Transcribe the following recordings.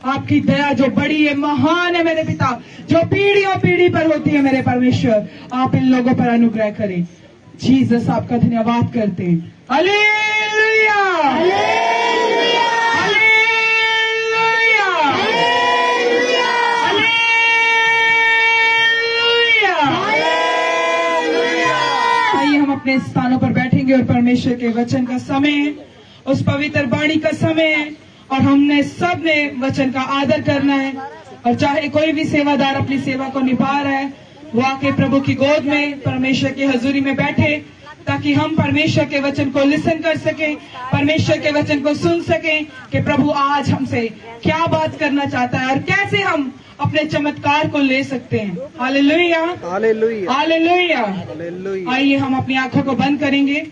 आपकी दया जो बड़ी है, महान है मेरे पिता, जो पीढ़ियों पीढ़ी पर होती है मेरे परमेश्वर, आप इन लोगों पर अनुग्रह करें। जीसस आपका धन्यवाद करते हैं। Hallelujah, hallelujah, hallelujah, hallelujah. आइए हम अपने स्थानों पर बैठेंगे और परमेश्वर के वचन का समय, उस पवित्र वाणी का समय, और हमने सब ने वचन का आदर करना है। और चाहे कोई भी सेवादार अपनी सेवा को निभा रहा है, वो आके प्रभु की गोद में परमेश्वर की हजूरी में बैठे, ताकि हम परमेश्वर के वचन को लिसन कर सकें, परमेश्वर के वचन को सुन सकें कि प्रभु आज हमसे क्या बात करना चाहता है और कैसे हम अपने चमत्कार को ले सकते हैं। Hallelujah, hallelujah, hallelujah, hallelujah. आइए हम अपनी आंखों को बंद करेंगे,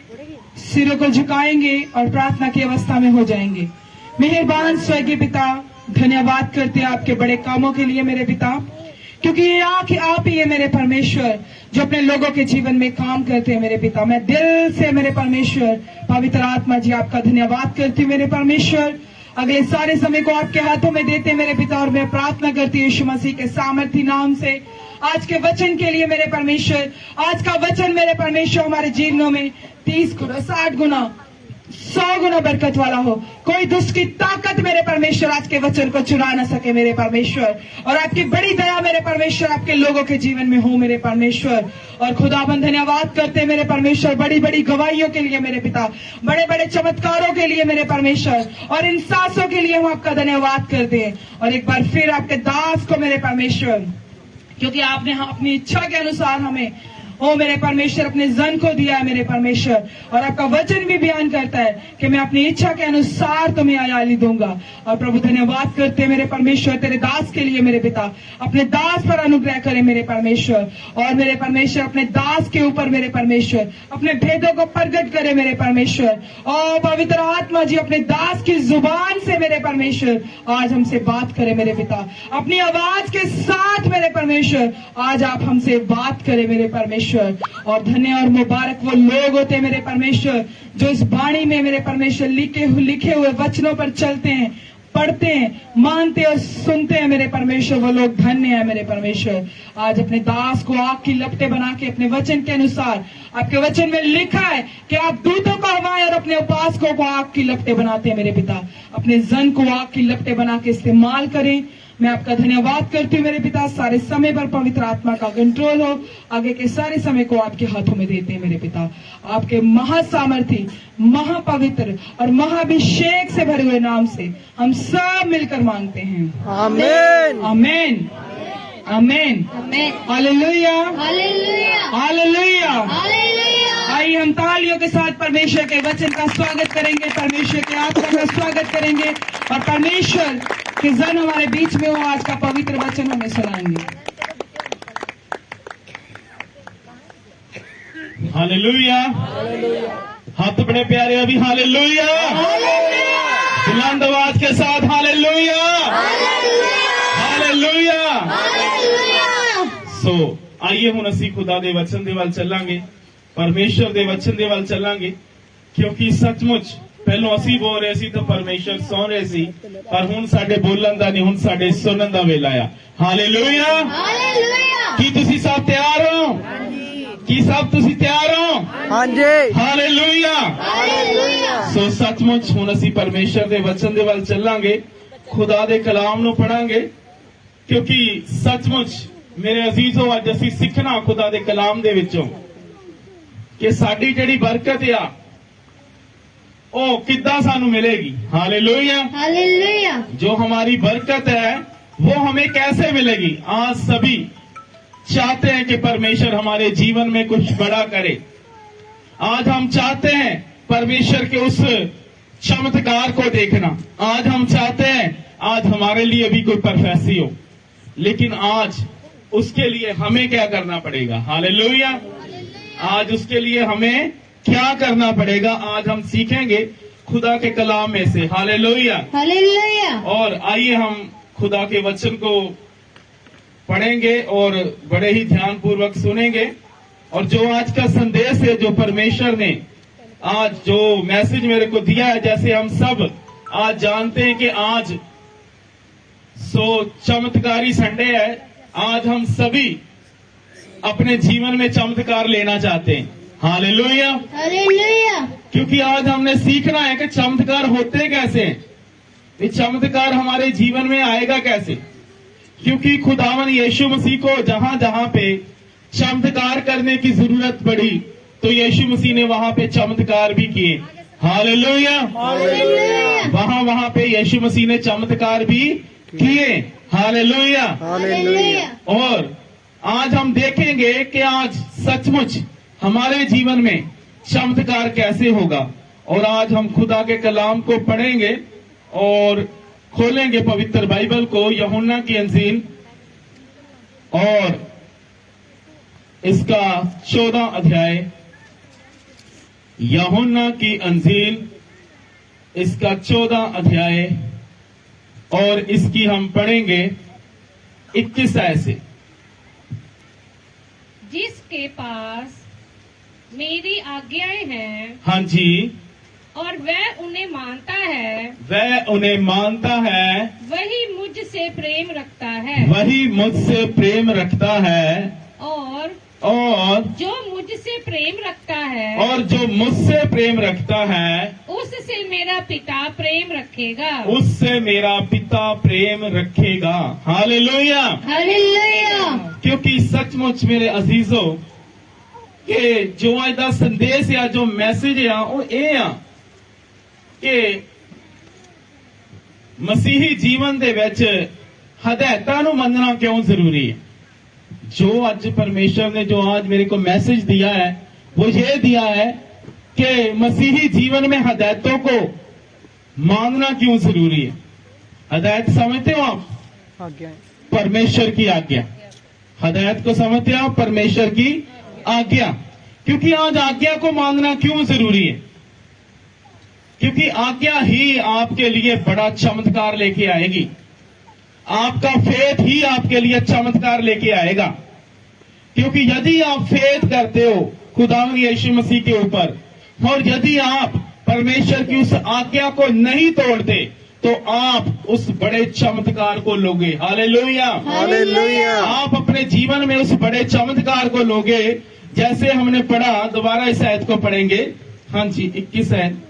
सिरों को झुकाएंगे और प्रार्थना की अवस्था में हो जाएंगे। मेहरबान स्वर्गीय पिता, धन्यवाद करते हैं आपके बड़े कामों के लिए मेरे पिता, क्योंकि ये आप ही है मेरे परमेश्वर जो अपने लोगों के जीवन में काम करते हैं मेरे पिता। मैं दिल से मेरे परमेश्वर पवित्र आत्मा जी आपका धन्यवाद करती हूँ मेरे परमेश्वर। अगले सारे समय को आपके हाथों में देते मेरे पिता, और मैं प्रार्थना करती हूँ यीशु मसीह के सामर्थी नाम से आज के वचन के लिए मेरे परमेश्वर। आज का वचन मेरे परमेश्वर हमारे जीवनों में 30 गुना, 60 गुना, 100 गुना बरकत वाला हो। कोई दुष्ट की ताकत मेरे परमेश्वर आज के वचन को चुरा ना सके मेरे परमेश्वर, और आपकी बड़ी दया मेरे परमेश्वर आपके लोगों के जीवन में हो मेरे परमेश्वर। और खुदाबंद धन्यवाद करते मेरे परमेश्वर बड़ी बड़ी गवाहियों के लिए मेरे पिता, बड़े बड़े चमत्कारों के लिए मेरे परमेश्वर, और इन सांसों के लिए हम आपका धन्यवाद करते हैं। और एक बार फिर आपके दास को मेरे परमेश्वर, क्योंकि आपने अपनी इच्छा के अनुसार हमें ओ मेरे परमेश्वर अपने जन को दिया है मेरे परमेश्वर, और आपका वचन भी बयान करता है कि मैं अपनी इच्छा के अनुसार तुम्हें आयाली दूंगा। और प्रभु धन्यवाद करते हैं मेरे परमेश्वर तेरे दास के लिए मेरे पिता, अपने दास पर अनुग्रह करे मेरे परमेश्वर, और मेरे परमेश्वर अपने दास के ऊपर मेरे परमेश्वर अपने भेदों को प्रकट करे मेरे परमेश्वर। और पवित्र आत्मा जी अपने दास की जुबान से मेरे परमेश्वर आज हमसे बात करे मेरे पिता, अपनी आवाज के साथ मेरे परमेश्वर आज आप हमसे बात करे मेरे परमेश्वर। और धन्य और मुबारक वो लोग होते हैं मेरे परमेश्वर जो इस वाणी में मेरे परमेश्वर लिखे हुए वचनों पर चलते हैं, पढ़ते हैं, मानते और सुनते हैं मेरे परमेश्वर। वो लोग धन्य है मेरे परमेश्वर। आज अपने दास को आग की लपटें बना के अपने वचन के अनुसार, आपके वचन में लिखा है कि आप दूतों को हवाएं और अपने उपासकों को आग की लपटें बनाते हैं मेरे पिता। अपने जन को आग की लपटें बना के इस्तेमाल करें। मैं आपका धन्यवाद करती हूँ मेरे पिता, सारे समय पर पवित्र आत्मा का कंट्रोल हो। आगे के सारे समय को आपके हाथों में देते हैं मेरे पिता। आपके महासामर्थी, महापवित्र और महाभिषेक से भरे हुए नाम से हम सब मिलकर मांगते हैं। आमीन, आमीन, आमीन, हालेलुया, हालेलुया, हालेलुया, हालेलुया। आइए हम तालियों के साथ परमेश्वर के वचन का स्वागत करेंगे, परमेश्वर के आत्मा का स्वागत करेंगे, और परमेश्वर के जन हमारे बीच में हो आज का पवित्र वचन हमें सुनाएंगे। हालेलुया, हाथ बड़े प्यारे अभी हालेलुया, बुलंद आवाज के साथ हालेलुया, हालेलुया। सो आइए हुण असीं खुदा दे वचन दे वल चलांगे, परमेश्वर दे वचन दे वल चलांगे, क्योंकि सचमुच पहलों असीं बोल रहे सी तो परमेश्वर सौ रहे सी, पर हुण साडे बोलन दा नहीं, हुण साडे सुनन दा वेला आ। Hallelujah, hallelujah. की तुसीं सब तैयार हो? की सब तुसीं तैयार हो? हां जी, हालेलुया, हालेलुया। सो सचमुच हुण असीं परमेश्वर दे वचन दे वल चलांगे, खुदा दे कलाम नूं पढ़ांगे, क्योंकि सचमुच मेरे अजीजों अज असीं सीखना खुदा दे कलाम दे विचों कि साडी जिहड़ी बरकत आ ओ किद्दां सानू मिलेगी। Hallelujah, hallelujah. जो हमारी बरकत है वो हमें कैसे मिलेगी? आज सभी चाहते हैं कि परमेश्वर हमारे जीवन में कुछ बड़ा करे। आज हम चाहते हैं परमेश्वर के उस चमत्कार को देखना। आज हम चाहते हैं आज हमारे लिए भी कोई प्रोफेसी हो, लेकिन आज उसके लिए हमें क्या करना पड़ेगा? हालेलुया। आज उसके लिए हमें क्या करना पड़ेगा? आज हम सीखेंगे खुदा के कलाम में से। Hallelujah, hallelujah. और आइए हम खुदा के वचन को पढ़ेंगे और बड़े ही ध्यान पूर्वक सुनेंगे। और जो आज का संदेश है, जो परमेश्वर ने आज जो मैसेज मेरे को दिया है, जैसे हम सब आज जानते हैं कि आज सो चमत्कारी संडे है। आज हम सभी अपने जीवन में चमत्कार लेना चाहते हैं। Hallelujah, hallelujah. क्योंकि आज हमने सीखना है कि चमत्कार होते कैसे हैं, ये चमत्कार हमारे जीवन में आएगा कैसे। क्योंकि खुदावन यीशु मसीह को जहां जहां पे चमत्कार करने की जरूरत पड़ी तो यीशु मसीह ने वहां पे चमत्कार भी किए। Hallelujah, hallelujah. वहां वहां पे यीशु मसीह ने चमत्कार भी किए। हालेलुया। हालेलुया। और आज हम देखेंगे कि आज सचमुच हमारे जीवन में चमत्कार कैसे होगा। और आज हम खुदा के कलाम को पढ़ेंगे और खोलेंगे पवित्र बाइबल को, यूहन्ना की अंजील और इसका 14 अध्याय, यूहन्ना की अंजील इसका 14 अध्याय और इसकी हम पढ़ेंगे 21 आयत से। जिसके पास मेरी आज्ञाएं हैं हाँ जी, और वह उन्हें मानता है, वह उन्हें मानता है, वही मुझसे प्रेम रखता है। वही मुझसे प्रेम रखता है, और और मुझसे प्रेम रखता है, और जो मुझसे प्रेम रखता है उससे मेरा पिता प्रेम रखेगा। उससे मेरा पिता प्रेम रखेगा। हालेलुया। हालेलुया। क्योंकि सचमुच मेरे अजीजों कि जो आज दा संदेश या जो मैसेज आ वो ये आ कि मसीही जीवन दे विच हदायतां नूं मनना क्यों जरूरी है। जो आज परमेश्वर ने जो आज मेरे को मैसेज दिया है वो ये दिया है कि मसीही जीवन में हदायतों को मानना क्यों जरूरी है। हदायत समझते हो आप? परमेश्वर की आज्ञा। हदायत को समझते हो आप? परमेश्वर की आज्ञा। क्योंकि आज आज्ञा को मानना क्यों जरूरी है? क्योंकि आज्ञा ही आपके लिए बड़ा चमत्कार लेके आएगी। आपका फेथ ही आपके लिए चमत्कार लेके आएगा। क्योंकि यदि आप फेथ करते हो खुदावंद यीशु मसीह के ऊपर और यदि आप परमेश्वर की उस आज्ञा को नहीं तोड़ते तो आप उस बड़े चमत्कार को लोगे। Hallelujah, hallelujah. आप अपने जीवन में उस बड़े चमत्कार को लोगे। जैसे हमने पढ़ा, दोबारा इस आयत को पढ़ेंगे। हाँ जी, 21 आयत।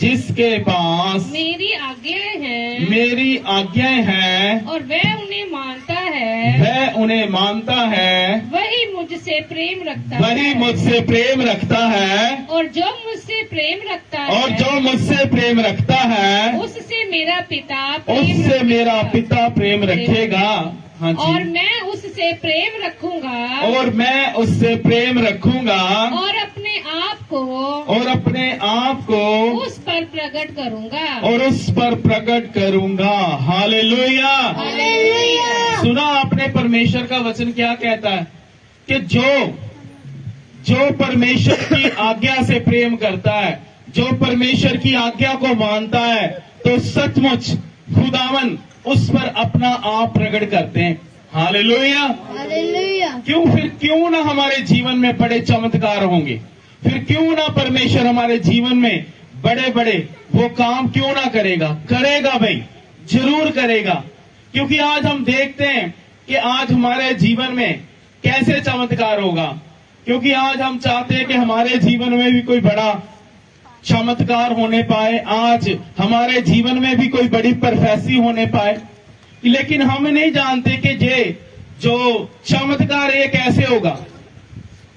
जिसके पास मेरी आज्ञाएं हैं, मेरी आज्ञाएं हैं, और वह उन्हें मानता है, वह उन्हें मानता है, वही मुझसे प्रेम रखता वही है। मुझसे प्रेम रखता है, और जो मुझसे प्रेम रखता है, और जो मुझसे प्रेम रखता है उससे मेरा पिता प्रेम उससे मेरा रखेगा। पिता प्रेम रखेगा। हाँ और जी, मैं उससे प्रेम रखूंगा, और मैं उससे प्रेम रखूंगा, और अपने आप को और अपने आप को उस पर प्रकट करूंगा। और उस पर प्रकट करूंगा। हालेलुया। हालेलुया। सुना आपने परमेश्वर का वचन क्या कहता है कि जो परमेश्वर की आज्ञा से प्रेम करता है, जो परमेश्वर की आज्ञा को मानता है, तो सचमुच खुदावन उस पर अपना आप प्रकट करते हैं। हालेलुया। हालेलुया। क्यों ना हमारे जीवन में बड़े चमत्कार होंगे। फिर क्यों ना परमेश्वर हमारे जीवन में बड़े बड़े वो काम क्यों ना करेगा भाई, जरूर करेगा। क्योंकि आज हम देखते हैं कि आज हमारे जीवन में कैसे चमत्कार होगा। क्योंकि आज हम चाहते हैं कि हमारे जीवन में भी कोई बड़ा चमत्कार होने पाए, आज हमारे जीवन में भी कोई बड़ी प्रोफेसी होने पाए। लेकिन हम नहीं जानते कि ये जो चमत्कार ये कैसे होगा।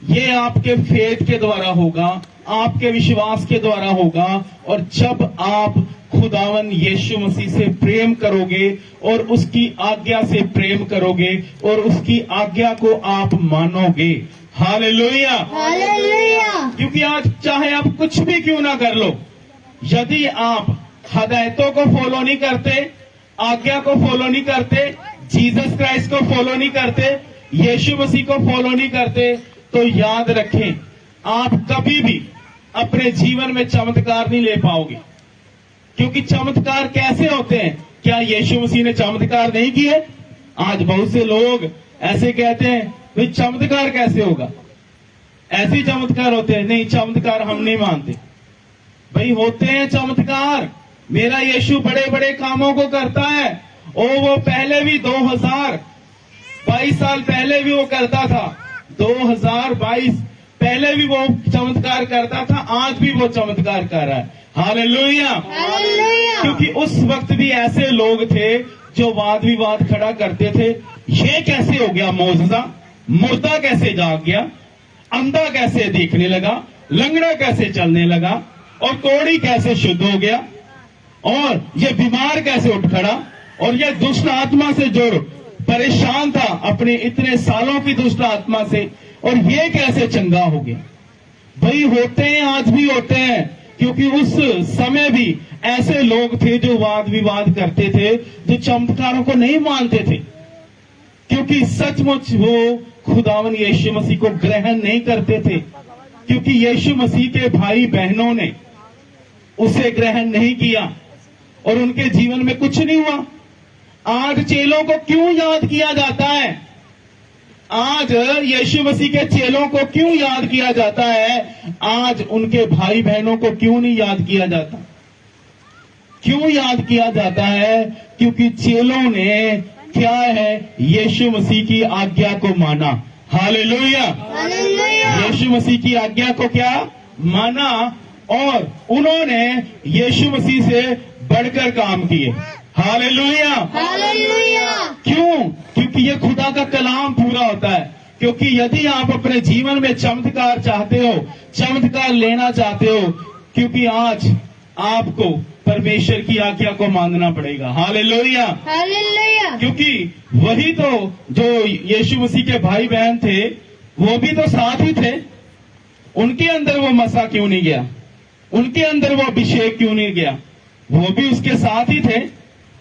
ये आपके फेथ के द्वारा होगा, आपके विश्वास के द्वारा होगा। और जब आप खुदावन यीशु मसीह से प्रेम करोगे और उसकी आज्ञा से प्रेम करोगे और उसकी आज्ञा को आप मानोगे। हालेलुया। हालेलुया। क्योंकि आज चाहे आप कुछ भी क्यों ना कर लो, यदि आप हदायतों को फॉलो नहीं करते, आज्ञा को फॉलो नहीं करते, जीसस क्राइस्ट को फॉलो नहीं करते, यीशु मसीह को फॉलो नहीं करते, तो याद रखें आप कभी भी अपने जीवन में चमत्कार नहीं ले पाओगे। क्योंकि चमत्कार कैसे होते हैं? क्या यीशु मसीह ने चमत्कार नहीं किए? आज बहुत से लोग ऐसे कहते हैं भाई चमत्कार कैसे होगा, ऐसे चमत्कार होते हैं। नहीं, चमत्कार हम नहीं मानते भाई। होते हैं चमत्कार, मेरा यीशु बड़े बड़े कामों को करता है। और वो पहले भी 2022 साल पहले भी वो करता था, 2022 पहले भी वो चमत्कार करता था, आज भी वो चमत्कार कर रहा है। हालेलुया। हालेलुया। क्योंकि उस वक्त भी ऐसे लोग थे जो वाद विवाद खड़ा करते थे, ये कैसे हो गया मौजज़ा, मुर्दा कैसे जाग गया, अंधा कैसे देखने लगा, लंगड़ा कैसे चलने लगा, और कोढ़ी कैसे शुद्ध हो गया, और ये बीमार कैसे उठ खड़ा, और ये दुष्ट आत्मा से जो परेशान था अपने इतने सालों की दुष्ट आत्मा से, और ये कैसे चंगा हो गया। भाई होते हैं, आज भी होते हैं, क्योंकि उस समय भी ऐसे लोग थे जो वाद विवाद करते थे, जो चमत्कारों को नहीं मानते थे, क्योंकि सचमुच वो खुदावन यीशु मसीह को ग्रहण नहीं करते थे, क्योंकि यीशु मसीह के भाई बहनों ने उसे ग्रहण नहीं किया और उनके जीवन में कुछ नहीं हुआ। आज चेलों को क्यों याद किया जाता है? आज यीशु मसीह के चेलों को क्यों याद किया जाता है? आज उनके भाई बहनों को क्यों नहीं याद किया जाता? क्यों याद किया जाता है? क्योंकि चेलों ने क्या है, यीशु मसीह की आज्ञा को माना। हालेलुया। हालेलुया। यीशु मसीह की आज्ञा को क्या माना, और उन्होंने यीशु मसीह से बढ़कर काम किए। हालेलुया। हालेलुया। क्यों? क्योंकि ये खुदा का कलाम पूरा होता है। क्योंकि यदि आप अपने जीवन में चमत्कार चाहते हो, चमत्कार लेना चाहते हो, क्योंकि आज आपको परमेश्वर की आज्ञा को मानना पड़ेगा। हालेलुया। हालेलुया। क्योंकि वही तो जो यीशु मसीह के भाई बहन थे, वो भी तो साथ ही थे। उनके अंदर वो मसा क्यों नहीं गया? उनके अंदर वो अभिषेक क्यों नहीं गया? वो भी उसके साथ ही थे,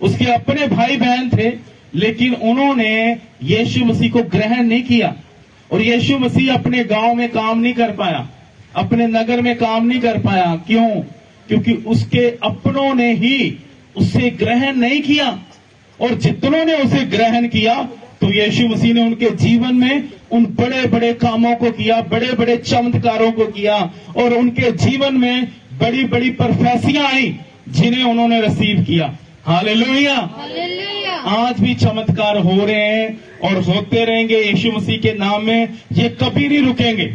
उसके अपने भाई बहन थे, लेकिन उन्होंने यीशु मसीह को ग्रहण नहीं किया। और यीशु मसीह अपने गांव में काम नहीं कर पाया, अपने नगर में काम नहीं कर पाया। क्यों? क्योंकि उसके अपनों ने ही उसे ग्रहण नहीं किया। और जितनों ने उसे ग्रहण किया, तो यीशु मसीह ने उनके जीवन में उन बड़े बड़े कामों को किया, बड़े बड़े चमत्कारों को किया, और उनके जीवन में बड़ी बड़ी प्रोफेसियां आई जिन्हें उन्होंने रिसीव किया। हालेलुया। हालेलुया। आज भी चमत्कार हो रहे हैं और होते रहेंगे यीशु मसीह के नाम में। ये कभी नहीं रुकेंगे,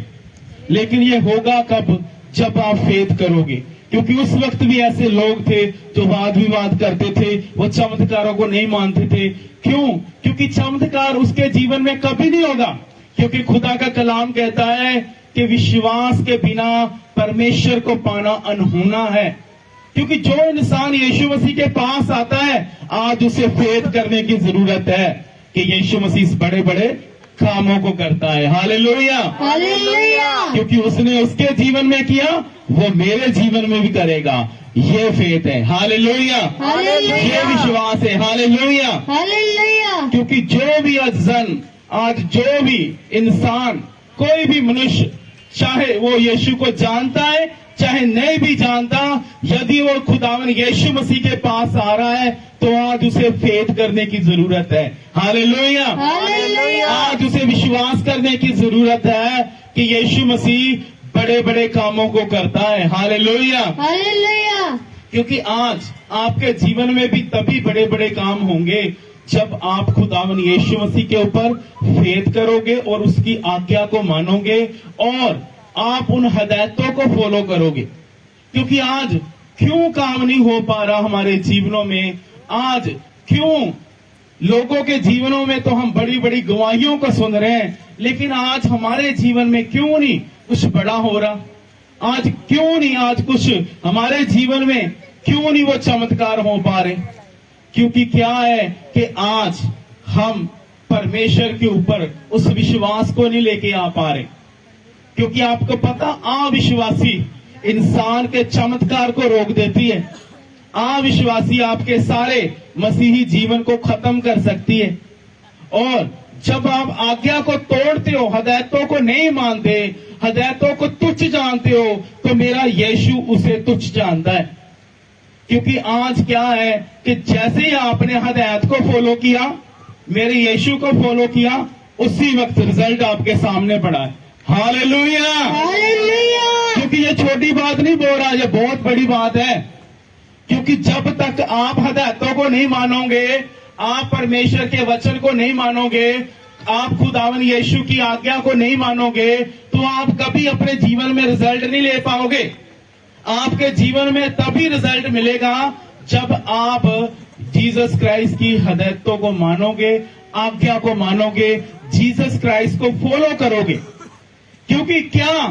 लेकिन ये होगा कब? जब आप फेथ करोगे। क्योंकि उस वक्त भी ऐसे लोग थे जो वाद विवाद करते थे, वो चमत्कारों को नहीं मानते थे। क्यों? क्योंकि चमत्कार उसके जीवन में कभी नहीं होगा। क्योंकि खुदा का कलाम कहता है कि विश्वास के बिना परमेश्वर को पाना अनहोना है। क्योंकि जो इंसान यीशु मसीह के पास आता है, आज उसे फेथ करने की जरूरत है कि यीशु मसीह बड़े बड़े कामों को करता है। हालेलुया। हालेलुया। क्योंकि उसने उसके जीवन में किया, वो मेरे जीवन में भी करेगा। ये फेथ है। हालेलुया। हालेलुया। ये विश्वास है। हालेलुया। हालेलुया। क्योंकि जो भी आज जो भी इंसान, कोई भी मनुष्य, चाहे वो यीशु को जानता है चाहे नहीं भी जानता, यदि वो खुदावन यीशु मसीह के पास आ रहा है, तो आज उसे फेथ करने की जरूरत है। हालेलुया। हालेलुया। आज उसे विश्वास करने की जरूरत है कि यीशु मसीह बड़े बड़े कामों को करता है। हालेलुया। हालेलुया। क्योंकि आज आपके जीवन में भी तभी बड़े बड़े काम होंगे जब आप खुदावन यीशु मसीह के ऊपर फेथ करोगे और उसकी आज्ञा को मानोगे और आप उन हदायतों को फॉलो करोगे। क्योंकि आज क्यों काम नहीं हो पा रहा हमारे जीवनों में? आज क्यों लोगों के जीवनों में तो हम बड़ी बड़ी गवाहियों को सुन रहे हैं, लेकिन आज हमारे जीवन में क्यों नहीं कुछ बड़ा हो रहा? आज क्यों नहीं आज कुछ हमारे जीवन में क्यों नहीं वो चमत्कार हो पा रहे? क्योंकि क्या है कि आज हम परमेश्वर के ऊपर उस विश्वास को नहीं लेके आ पा रहे। क्योंकि आपको पता, अविश्वासी इंसान के चमत्कार को रोक देती है। अविश्वासी आपके सारे मसीही जीवन को खत्म कर सकती है। और जब आप आज्ञा को तोड़ते हो, हदायतों को नहीं मानते, हदायतों को तुच्छ जानते हो, तो मेरा यीशु उसे तुच्छ जानता है। क्योंकि आज क्या है कि जैसे ही आपने हदायत को फॉलो किया, मेरे यीशु को फॉलो किया, उसी वक्त रिजल्ट आपके सामने पड़ा है। हालेलुया। हालेलुया। क्योंकि ये छोटी बात नहीं बोल रहा, ये बहुत बड़ी बात है। क्योंकि जब तक आप हदायतों को नहीं मानोगे, आप परमेश्वर के वचन को नहीं मानोगे, आप खुदावन यीशु की आज्ञा को नहीं मानोगे, तो आप कभी अपने जीवन में रिजल्ट नहीं ले पाओगे। आपके जीवन में तभी रिजल्ट मिलेगा जब आप जीसस क्राइस्ट की हदायतों को मानोगे, आज्ञा को मानोगे, जीसस क्राइस्ट को फॉलो करोगे। क्योंकि क्या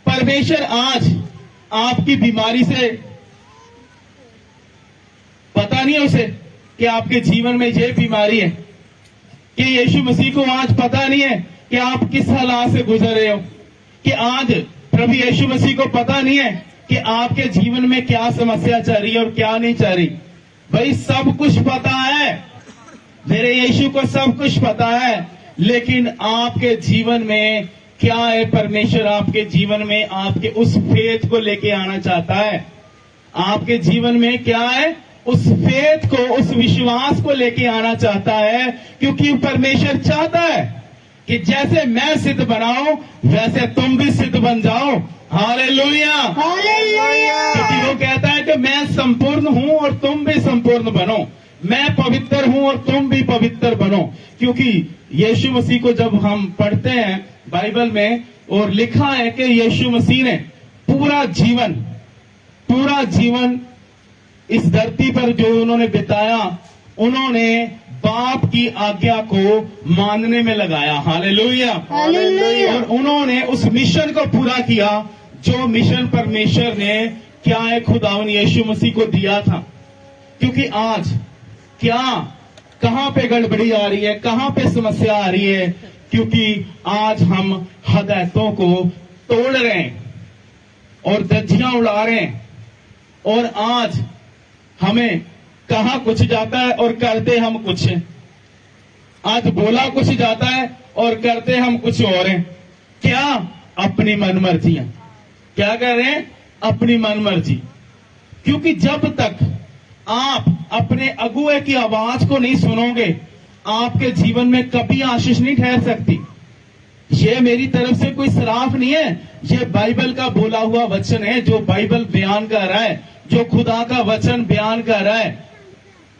परमेश्वर आज आपकी बीमारी से पता नहीं है उसे कि आपके जीवन में ये बीमारी है, कि यीशु मसीह को आज पता नहीं है कि आप किस हालात से गुजर रहे हो, कि आज प्रभु यीशु मसीह को पता नहीं है कि आपके जीवन में क्या समस्या चल रही है और क्या नहीं चल रही। भाई सब कुछ पता है, मेरे यीशु को सब कुछ पता है, लेकिन आपके जीवन में क्या है, परमेश्वर आपके जीवन में आपके उस फेथ को लेके आना चाहता है। आपके जीवन में क्या है, उस फेथ को, उस विश्वास को लेके आना चाहता है, क्योंकि परमेश्वर चाहता है कि जैसे मैं सिद्ध बनाऊं वैसे तुम भी सिद्ध बन जाओ। Hallelujah, hallelujah. क्योंकि वो कहता है कि मैं संपूर्ण हूं और तुम भी संपूर्ण बनो, मैं पवित्र हूं और तुम भी पवित्र बनो। क्योंकि यीशु मसीह को जब हम पढ़ते हैं बाइबल में, और लिखा है कि यीशु मसीह ने पूरा जीवन इस धरती पर जो उन्होंने बिताया, उन्होंने बाप की आज्ञा को मानने में लगाया। Hallelujah, hallelujah. और उन्होंने उस मिशन को पूरा किया जो मिशन परमेश्वर ने क्या है, खुदावन यीशु मसीह को दिया था। क्योंकि आज क्या, कहां पे गड़बड़ी आ रही है, कहां पे समस्या आ रही है, क्योंकि आज हम हदायतों को तोड़ रहे हैं और धज्जियां उड़ा रहे हैं, और आज हमें कहा कुछ जाता है और करते हम कुछ हैं। आज बोला कुछ जाता है और करते हम कुछ और हैं। क्या? अपनी मनमर्जियां। क्या कर रहे हैं? अपनी मनमर्जी। क्योंकि जब तक आप अपने अगुए की आवाज को नहीं सुनोगे, आपके जीवन में कभी आशीष नहीं ठहर सकती। ये मेरी तरफ से कोई सराफ नहीं है, ये बाइबल का बोला हुआ वचन है, जो बाइबल बयान कर रहा है, जो खुदा का वचन बयान कर रहा है।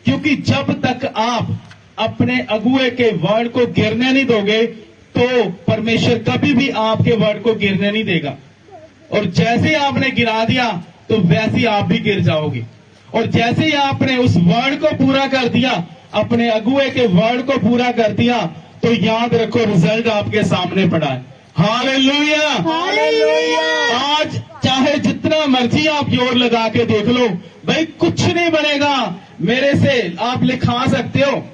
क्योंकि जब तक आप अपने अगुए के वर्ड को गिरने नहीं दोगे, तो परमेश्वर कभी भी आपके वर्ड को गिरने नहीं देगा। और जैसे ही आपने गिरा दिया, तो वैसे ही आप भी गिर जाओगे। और जैसे ही आपने उस वर्ड को पूरा कर दिया, अपने अगुए के वर्ड को पूरा कर दिया, तो याद रखो रिजल्ट आपके सामने पड़ा है। Hallelujah, hallelujah. आज चाहे जितना मर्जी आप जोर लगा के देख लो, भाई कुछ नहीं बनेगा। मेरे से आप लिखा सकते हो,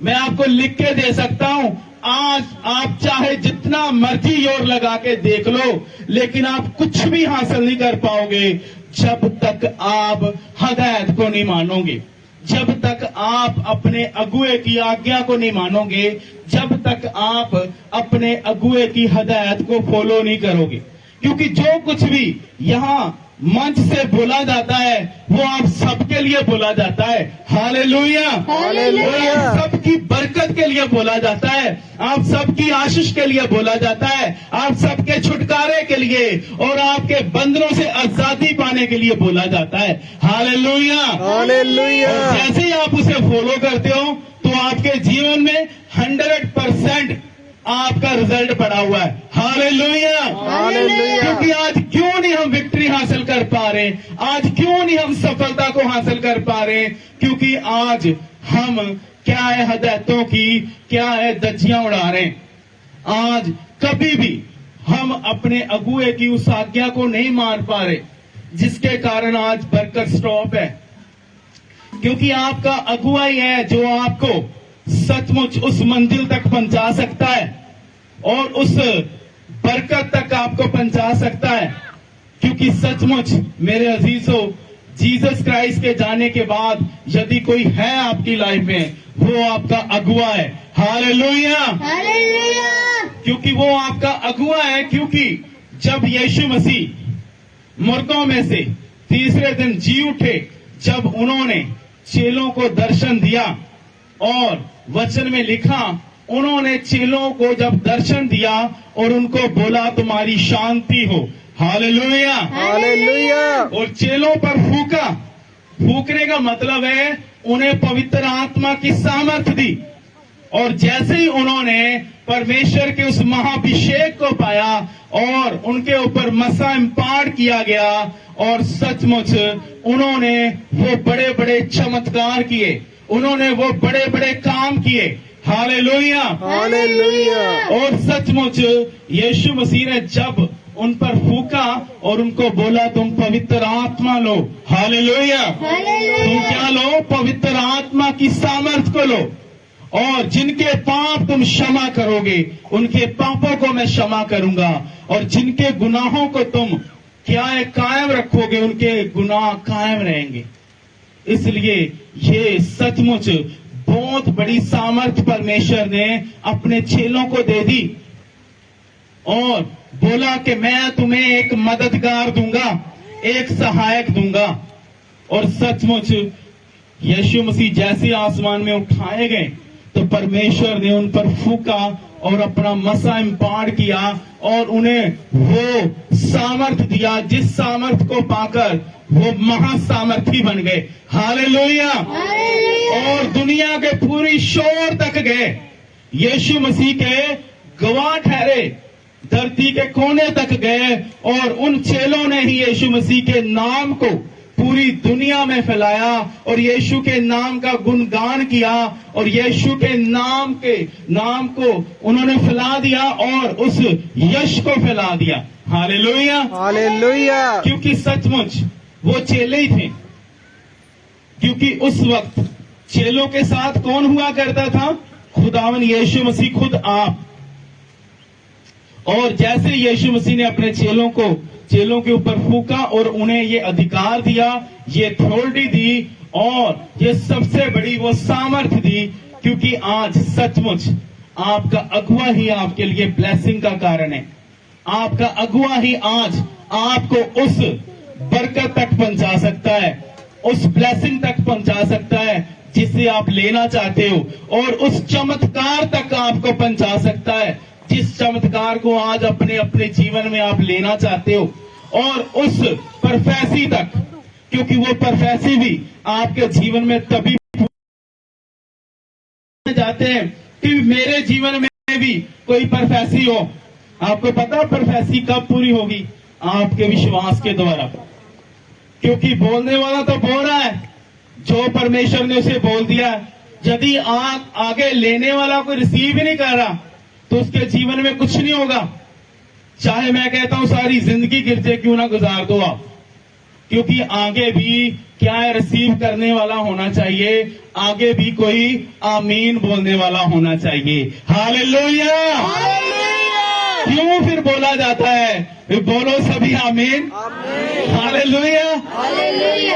मैं आपको लिख के दे सकता हूं। आज आप चाहे जितना मर्जी जोर लगा के देख लो, लेकिन आप कुछ भी हासिल नहीं कर पाओगे जब तक आप हदायत को नहीं मानोगे, जब तक आप अपने अगुए की आज्ञा को नहीं मानोगे, जब तक आप अपने अगुए की हदायत को फॉलो नहीं करोगे। क्योंकि जो कुछ भी यहाँ मंच से बोला जाता है, वो आप सबके लिए बोला जाता है। Hallelujah, hallelujah. आप सबकी बरकत के लिए बोला जाता है, आप सबकी आशीष के लिए बोला जाता है, आप सबके छुटकारे के लिए और आपके बंधनों से आजादी पाने के लिए बोला जाता है। Hallelujah, hallelujah. और जैसे ही आप उसे फॉलो करते हो, तो आपके जीवन में 100% आपका रिजल्ट पड़ा हुआ है। Hallelujah, hallelujah. क्योंकि आज क्यों नहीं हम विक्ट्री हासिल कर पा रहे, आज क्यों नहीं हम सफलता को हासिल कर पा रहे? क्योंकि आज हम क्या है, हदायतों की क्या है, धज्जियां उड़ा रहे हैं। आज कभी भी हम अपने अगुए की उस आज्ञा को नहीं मान पा रहे, जिसके कारण आज बरकत स्टॉप है। क्योंकि आपका अगुआ ही है जो आपको सचमुच उस मंजिल तक पहुंचा सकता है और उस बरकत तक आपको पहुंचा सकता है। क्योंकि सचमुच मेरे अजीजों, जीसस क्राइस्ट के जाने के बाद यदि कोई है आपकी लाइफ में, वो आपका अगुआ है। Hallelujah, hallelujah. क्योंकि वो आपका अगुआ है। क्योंकि जब यीशु मसीह मुर्दों में से तीसरे दिन जी उठे, जब उन्होंने चेलों को दर्शन दिया, और वचन में लिखा, उन्होंने चेलों को जब दर्शन दिया और उनको बोला तुम्हारी शांति हो। Hallelujah, hallelujah. और चेलों पर फूका, फूकने का मतलब है उन्हें पवित्र आत्मा की सामर्थ दी, और जैसे ही उन्होंने परमेश्वर के उस महाअभिषेक को पाया और उनके ऊपर मसा इम्पार्ट किया गया, और सचमुच उन्होंने वो बड़े बड़े चमत्कार किए, उन्होंने वो बड़े बड़े काम किए। Hallelujah, hallelujah. और सचमुच यीशु मसीह ने जब उन पर फूका और उनको बोला तुम पवित्र आत्मा लो। हालेलुया, तुम क्या लो? पवित्र आत्मा की सामर्थ को लो, और जिनके पाप तुम क्षमा करोगे उनके पापों को मैं क्षमा करूंगा, और जिनके गुनाहों को तुम क्या है कायम रखोगे उनके गुनाह कायम रहेंगे। इसलिए ये सचमुच बहुत बड़ी सामर्थ परमेश्वर ने अपने चेलों को दे दी, और बोला कि मैं तुम्हें एक मददगार दूंगा, एक सहायक दूंगा। और सचमुच यीशु मसीह जैसे आसमान में उठाए गए तो परमेश्वर ने उन पर फूका और अपना मसा इम्पार्ट किया, और उन्हें वो सामर्थ दिया जिस सामर्थ को पाकर वो महासामर्थी बन गए। हालेलुया, और दुनिया के पूरी शोर तक गए, यीशु मसीह के गवाह ठहरे, धरती के कोने तक गए, और उन चेलों ने ही यीशु मसीह के नाम को पूरी दुनिया में फैलाया, और यीशु के नाम का गुणगान किया, और यीशु के नाम को उन्होंने फैला दिया और उस यश को फैला दिया। Hallelujah, hallelujah. क्योंकि सचमुच वो चेले ही थे, क्योंकि उस वक्त चेलों के साथ कौन हुआ करता था? खुदावन यीशु मसीह खुद आप। और जैसे यीशु मसीह ने अपने चेलों के ऊपर फूका और उन्हें ये अधिकार दिया, ये अथॉरिटी दी, और ये सबसे बड़ी वो सामर्थ दी, क्योंकि आज सचमुच आपका अगुवा ही आपके लिए ब्लेसिंग का कारण है। आपका अगुवा ही आज आपको उस बरकत तक पहुंचा सकता है, उस ब्लेसिंग तक पहुंचा सकता है जिसे आप लेना चाहते हो, और उस चमत्कार तक आपको पहुंचा सकता है जिस चमत्कार को आज अपने अपने जीवन में आप लेना चाहते हो, और उस परफेसी तक, क्योंकि वो परफेसी भी आपके जीवन में तभी जाते हैं कि मेरे जीवन में भी कोई परफेसी हो। आपको पता परफेसी कब पूरी होगी? आपके विश्वास के द्वारा, क्योंकि बोलने वाला तो बोल रहा है जो परमेश्वर ने उसे बोल दिया। यदि आगे लेने वाला कोई रिसीव ही नहीं कर रहा तो उसके जीवन में कुछ नहीं होगा। चाहे मैं कहता हूं सारी जिंदगी गिरजे क्यों ना गुजार दो आप, क्योंकि आगे भी क्या है, रिसीव करने वाला होना चाहिए, आगे भी कोई आमीन बोलने वाला होना चाहिए। हालेलुया, क्यों फिर बोला जाता है फिर बोलो सभी आमीन, हालेलुया।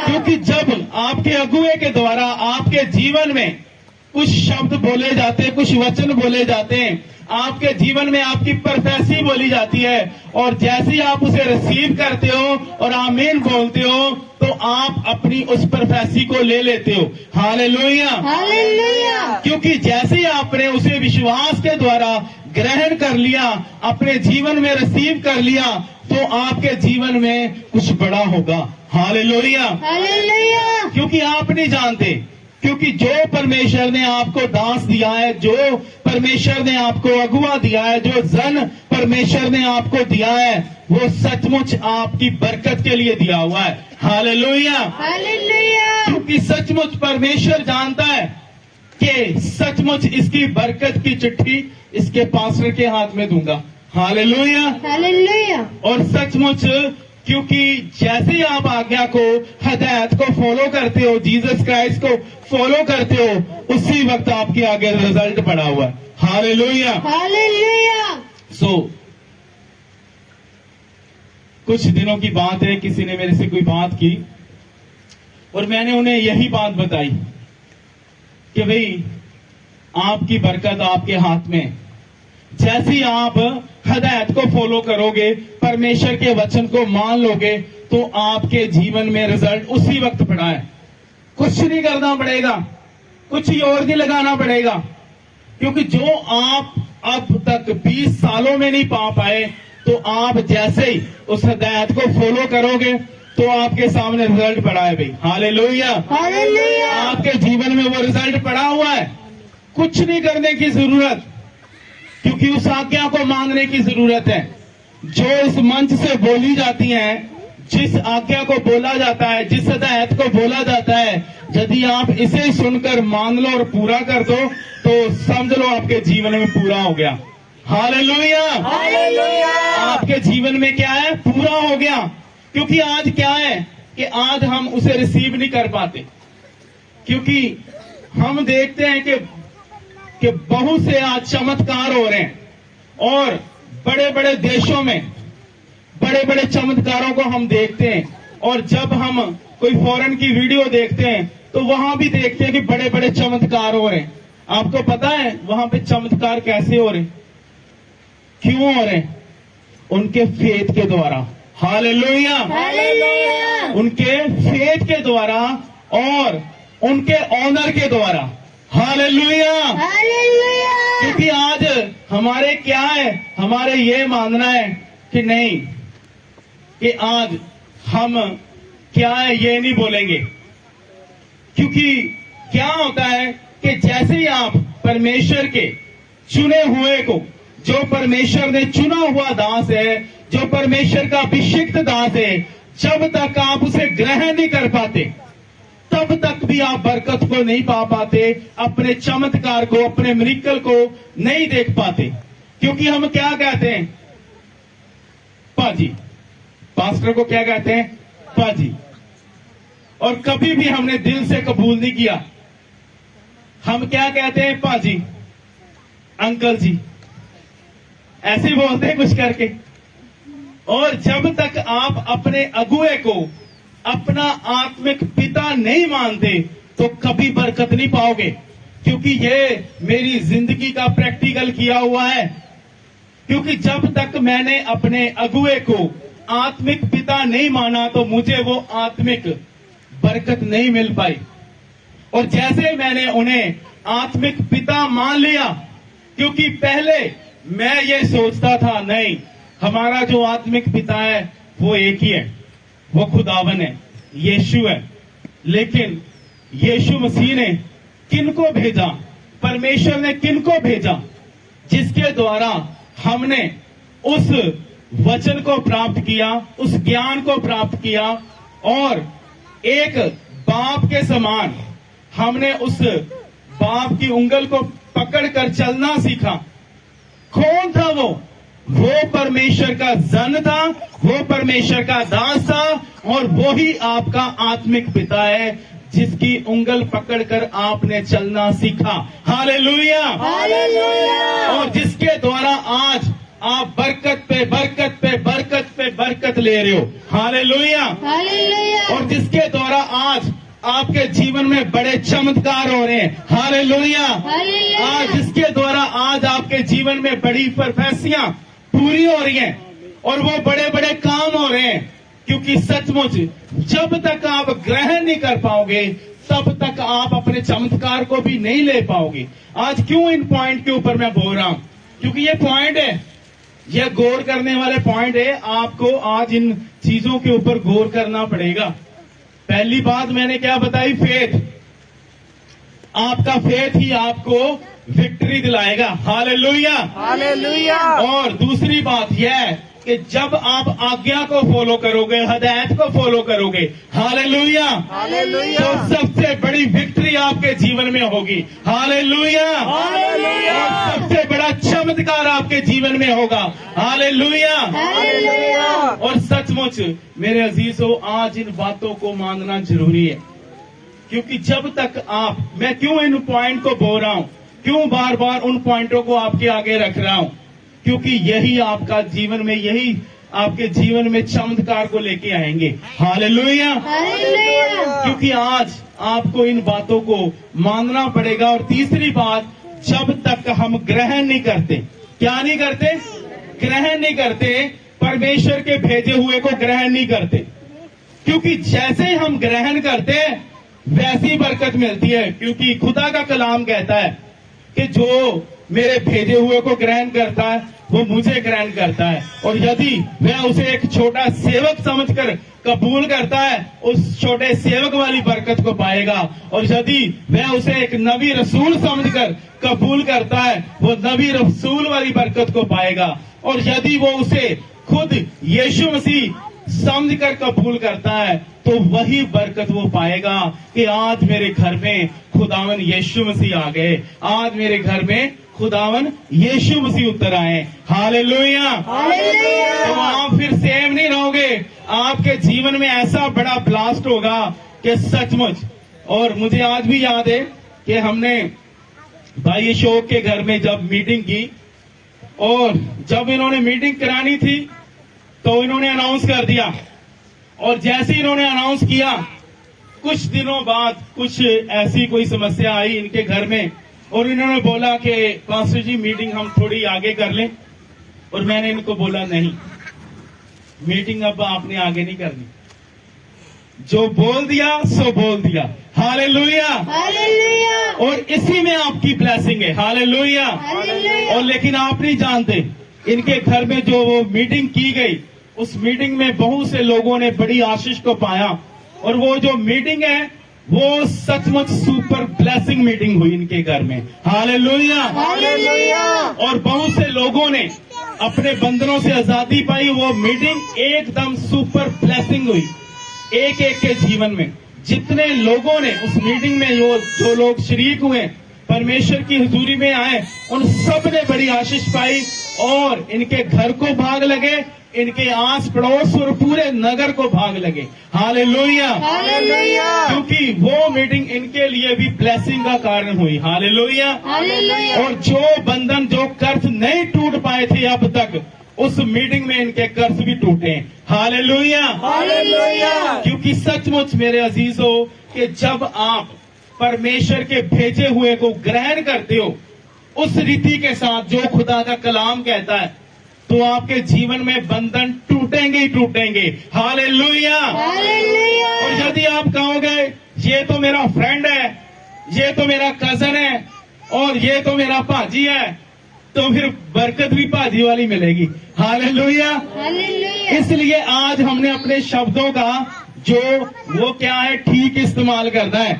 क्योंकि जब आपके अगुवे के द्वारा आपके जीवन में कुछ शब्द बोले जाते हैं, कुछ वचन बोले जाते हैं, आपके जीवन में आपकी परफेसी बोली जाती है, और जैसे ही आप उसे रिसीव करते हो और आमीन बोलते हो तो आप अपनी उस परफेसी को ले लेते हो। हालेलुया, क्योंकि जैसे ही आपने उसे विश्वास के द्वारा ग्रहण कर लिया, अपने जीवन में रिसीव कर लिया, तो आपके जीवन में कुछ बड़ा होगा। हालेलुया, क्योंकि आप नहीं जानते, क्योंकि जो परमेश्वर ने आपको दास दिया है, जो परमेश्वर ने आपको अगुवा दिया है, जो जन परमेश्वर ने आपको दिया है, वो सचमुच आपकी बरकत के लिए दिया हुआ है। हालेलुया, क्योंकि सचमुच परमेश्वर जानता है कि सचमुच इसकी बरकत की चिट्ठी इसके पास्टर के हाथ में दूंगा। हालेलुया, और सचमुच क्योंकि जैसे ही आप आज्ञा को, हदायत को फॉलो करते हो, जीसस क्राइस्ट को फॉलो करते हो, उसी वक्त आपके आगे रिजल्ट पड़ा हुआ है। हालेलुया, कुछ दिनों की बात है, किसी ने मेरे से कोई बात की और मैंने उन्हें यही बात बताई कि भाई आपकी बरकत आपके हाथ में, जैसे ही आप हदायत को फॉलो करोगे, परमेश्वर के वचन को मान लोगे, तो आपके जीवन में रिजल्ट उसी वक्त पड़ा है। कुछ नहीं करना पड़ेगा, कुछ ही और नहीं लगाना पड़ेगा, क्योंकि जो आप अब तक 20 सालों में नहीं पा पाए, तो आप जैसे ही उस हदायत को फॉलो करोगे, तो आपके सामने रिजल्ट पड़ा है भाई। हालेलुया। आपके जीवन में वो रिजल्ट पड़ा हुआ है। कुछ नहीं करने की जरूरत, क्योंकि उस आज्ञा को मानने की जरूरत है जो इस मंच से बोली जाती है। जिस आज्ञा को बोला जाता है, जिस हिदायत को बोला जाता है, यदि आप इसे सुनकर मान लो और पूरा कर दो तो समझ लो आपके जीवन में पूरा हो गया। हालेलुया। आपके जीवन में क्या है? पूरा हो गया। क्योंकि आज क्या है कि आज हम उसे रिसीव नहीं कर पाते, क्योंकि हम देखते हैं कि बहुत से आज चमत्कार हो रहे हैं और बड़े बड़े देशों में बड़े बड़े चमत्कारों को हम देखते हैं। और जब हम कोई फॉरेन की वीडियो देखते हैं तो वहां भी देखते हैं कि बड़े बड़े चमत्कार हो रहे हैं। आपको पता है वहां पे चमत्कार कैसे हो रहे हैं, क्यों हो रहे हैं? उनके फेथ के द्वारा। हालेलुया। उनके फेथ के द्वारा और उनके ऑनर के द्वारा। हालेलुया। क्योंकि आज हमारे क्या है, हमारे ये मानना है कि नहीं, कि आज हम क्या है ये नहीं बोलेंगे। क्योंकि क्या होता है कि जैसे ही आप परमेश्वर के चुने हुए को, जो परमेश्वर ने चुना हुआ दास है, जो परमेश्वर का अभिषिक्त दास है, जब तक आप उसे ग्रहण नहीं कर पाते तब तक भी आप बरकत को नहीं पा पाते, अपने चमत्कार को, अपने मिरेकल को नहीं देख पाते। क्योंकि हम क्या कहते हैं? पाजी। पास्टर को क्या कहते हैं? पाजी। और कभी भी हमने दिल से कबूल नहीं किया। हम क्या कहते हैं? पाजी, अंकल जी, ऐसे बोलते हैं कुछ करके। और जब तक आप अपने अगुए को अपना आत्मिक पिता नहीं मानते तो कभी बरकत नहीं पाओगे। क्योंकि ये मेरी जिंदगी का प्रैक्टिकल किया हुआ है। क्योंकि जब तक मैंने अपने अगुए को आत्मिक पिता नहीं माना तो मुझे वो आत्मिक बरकत नहीं मिल पाई। और जैसे मैंने उन्हें आत्मिक पिता मान लिया, क्योंकि पहले मैं ये सोचता था नहीं, हमारा जो आत्मिक पिता है वो एक ही है, वो खुदावन है, यीशु है। लेकिन यीशु मसीह ने किनको भेजा? परमेश्वर ने किनको भेजा? जिसके द्वारा हमने उस वचन को प्राप्त किया, उस ज्ञान को प्राप्त किया और एक बाप के समान हमने उस बाप की उंगल को पकड़कर चलना सीखा। कौन था वो? वो परमेश्वर का जन था, वो परमेश्वर का दास था और वो ही आपका आत्मिक पिता है जिसकी उंगल पकड़कर आपने चलना सीखा। हालेलुया। और जिसके द्वारा आज आप बरकत पे बरकत पे बरकत पे बरकत ले रहे हो। हालेलुया। और जिसके द्वारा आज आपके जीवन में बड़े चमत्कार हो रहे हैं। हालेलुया। आज जिसके द्वारा आज आपके जीवन में बड़ी प्रोफेसियां पूरी हो रही हैं और वो बड़े बड़े काम हो रहे हैं। क्योंकि सचमुच जब तक आप ग्रहण नहीं कर पाओगे तब तक आप अपने चमत्कार को भी नहीं ले पाओगे। आज क्यों इन पॉइंट के ऊपर मैं बोल रहा हूं? क्योंकि ये पॉइंट है, ये गौर करने वाले पॉइंट है। आपको आज इन चीजों के ऊपर गौर करना पड़ेगा। पहली बात मैंने क्या बताई? फेथ। आपका फेथ ही आपको विक्ट्री दिलाएगा। हालेलुया। हालेलुया। और दूसरी बात यह है कि जब आप आज्ञा को फॉलो करोगे, हिदायत को फॉलो करोगे, हालेलुया, हालेलुया, तो सबसे बड़ी विक्ट्री आपके जीवन में होगी। हालेलुया। हालेलुया। और सबसे बड़ा चमत्कार आपके जीवन में होगा। हालेलुया। हालेलुया। और सचमुच मेरे अजीजों, आज इन बातों को मानना जरूरी है। क्योंकि जब तक मैं क्यों इन पॉइंट को बोल रहा हूं, क्यों बार बार उन पॉइंटों को आपके आगे रख रहा हूं? क्योंकि यही आपका जीवन में, यही आपके जीवन में चमत्कार को लेके आएंगे। हालेलुया। क्योंकि आज आपको इन बातों को मानना पड़ेगा। और तीसरी बात, जब तक हम ग्रहण नहीं करते, क्या नहीं करते? ग्रहण नहीं करते, परमेश्वर के भेजे हुए को ग्रहण नहीं करते। क्योंकि जैसे ही हम ग्रहण करते हैं वैसी बरकत मिलती है। क्योंकि खुदा का कलाम कहता है कि जो मेरे भेजे हुए को ग्रहण करता है वो मुझे ग्रहण करता है। और यदि वह उसे एक छोटा सेवक समझकर कबूल करता है, उस छोटे सेवक वाली बरकत को पाएगा। और यदि वह उसे एक नबी रसूल समझकर कबूल करता है, वो नबी रसूल वाली बरकत को पाएगा। और यदि वो उसे खुद यीशु मसीह समझकर कबूल करता है, तो वही बरकत वो पाएगा कि आज मेरे घर में खुदावन यीशु मसीह आ गए, आज मेरे घर में खुदावन यीशु मसीह उतर आए। हालेलुया। तो आप फिर सेम नहीं रहोगे, आपके जीवन में ऐसा बड़ा ब्लास्ट होगा कि सचमुच। और मुझे आज भी याद है कि हमने भाई अशोक के घर में जब मीटिंग की, और जब इन्होंने मीटिंग करानी थी तो इन्होंने अनाउंस कर दिया। और जैसे इन्होंने अनाउंस किया, कुछ दिनों बाद कुछ ऐसी कोई समस्या आई इनके घर में, और इन्होंने बोला कि पास्टर जी मीटिंग हम थोड़ी आगे कर लें। और मैंने इनको बोला नहीं, मीटिंग अब आपने आगे नहीं करनी, जो बोल दिया सो बोल दिया। हालेलुया। और इसी में आपकी ब्लेसिंग है। हालेलुया। और लेकिन आप नहीं जानते, इनके घर में जो वो मीटिंग की गई, उस मीटिंग में बहुत से लोगों ने बड़ी आशीष को पाया। और वो जो मीटिंग है वो सचमुच सुपर ब्लेसिंग मीटिंग हुई इनके घर में। हालेलुया। और बहुत से लोगों ने अपने बंधनों से आजादी पाई। वो मीटिंग एकदम सुपर ब्लेसिंग हुई एक एक के जीवन में। जितने लोगों ने उस मीटिंग में जो लोग शरीक हुए, परमेश्वर की हुजूरी में आए, उन सब ने बड़ी आशीष पाई। और इनके घर को भाग लगे, इनके आस पड़ोस और पूरे नगर को भाग लगे। हालेलुया। क्योंकि वो मीटिंग इनके लिए भी ब्लेसिंग का कारण हुई। हालेलुया। और जो बंधन, जो कर्ज नहीं टूट पाए थे अब तक, उस मीटिंग में इनके कर्ज भी टूटे। हालेलुया। क्योंकि सचमुच मेरे अजीजों कि जब आप परमेश्वर के भेजे हुए को ग्रहण करते हो उस रीति के साथ जो खुदा का कलाम कहता है, तो आपके जीवन में बंधन टूटेंगे ही टूटेंगे। हालेलुया। और यदि आप कहोगे ये तो मेरा फ्रेंड है, ये तो मेरा कजन है, और ये तो मेरा भाजी है, तो फिर बरकत भी भाजी वाली मिलेगी। हालेलुया। इसलिए आज हमने अपने शब्दों का जो वो क्या है ठीक इस्तेमाल करना है।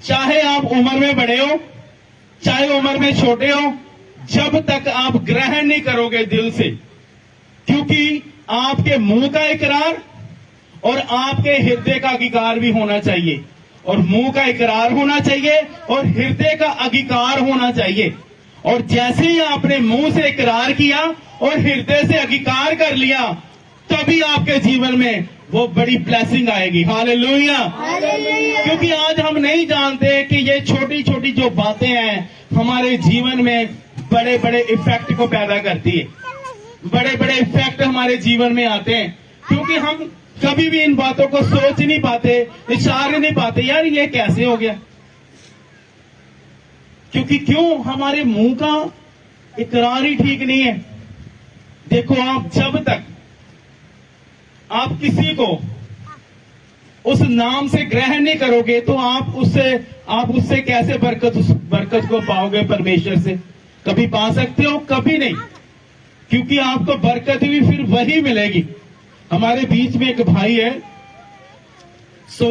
चाहे आप उम्र में बड़े हो, चाहे उम्र में छोटे हो, जब तक आप ग्रहण नहीं करोगे दिल से, क्योंकि आपके मुंह का इकरार और आपके हृदय का अंगीकार भी होना चाहिए। और मुंह का इकरार होना चाहिए और हृदय का अंगीकार होना चाहिए। और जैसे ही आपने मुंह से इकरार किया और हृदय से अंगीकार कर लिया, तभी आपके जीवन में वो बड़ी ब्लेसिंग आएगी। हालेलुया। क्योंकि आज हम नहीं जानते कि ये छोटी छोटी जो बातें हैं हमारे जीवन में बड़े बड़े इफेक्ट को पैदा करती है। बड़े बड़े इफेक्ट हमारे जीवन में आते हैं, क्योंकि हम कभी भी इन बातों को सोच नहीं पाते, विचार नहीं पाते, यार ये कैसे हो गया। क्योंकि क्यों, हमारे मुंह का इकरार ही ठीक नहीं है। देखो, आप जब तक आप किसी को उस नाम से ग्रहण नहीं करोगे, तो आप उससे कैसे बरकत को पाओगे परमेश्वर से? कभी पा सकते हो? कभी नहीं। क्योंकि आपको बरकत भी फिर वही मिलेगी। हमारे बीच में एक भाई है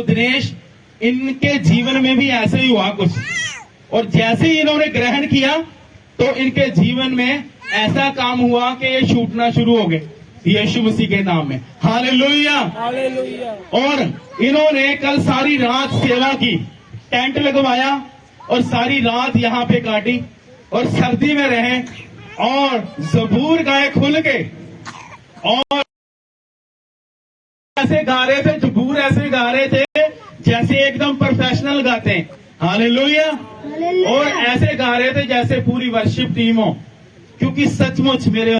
दिनेश, इनके जीवन में भी ऐसे ही हुआ कुछ। और जैसे ही इन्होंने ग्रहण किया तो इनके जीवन में ऐसा काम हुआ कि ये छूटना शुरू हो गए यीशु मसीह के नाम में। हालेलुया। और इन्होंने कल सारी रात सेवा की, टेंट लगवाया और सारी रात यहाँ पे काटी, और सर्दी में रहे और ज़बूर गाए खुल के, और ऐसे गा रहे थे, ज़बूर ऐसे गा रहे थे जैसे एकदम प्रोफेशनल गाते हैं। हालेलुया। और ऐसे गा रहे थे जैसे पूरी वर्शिप टीम हो। क्योंकि सचमुच मेरे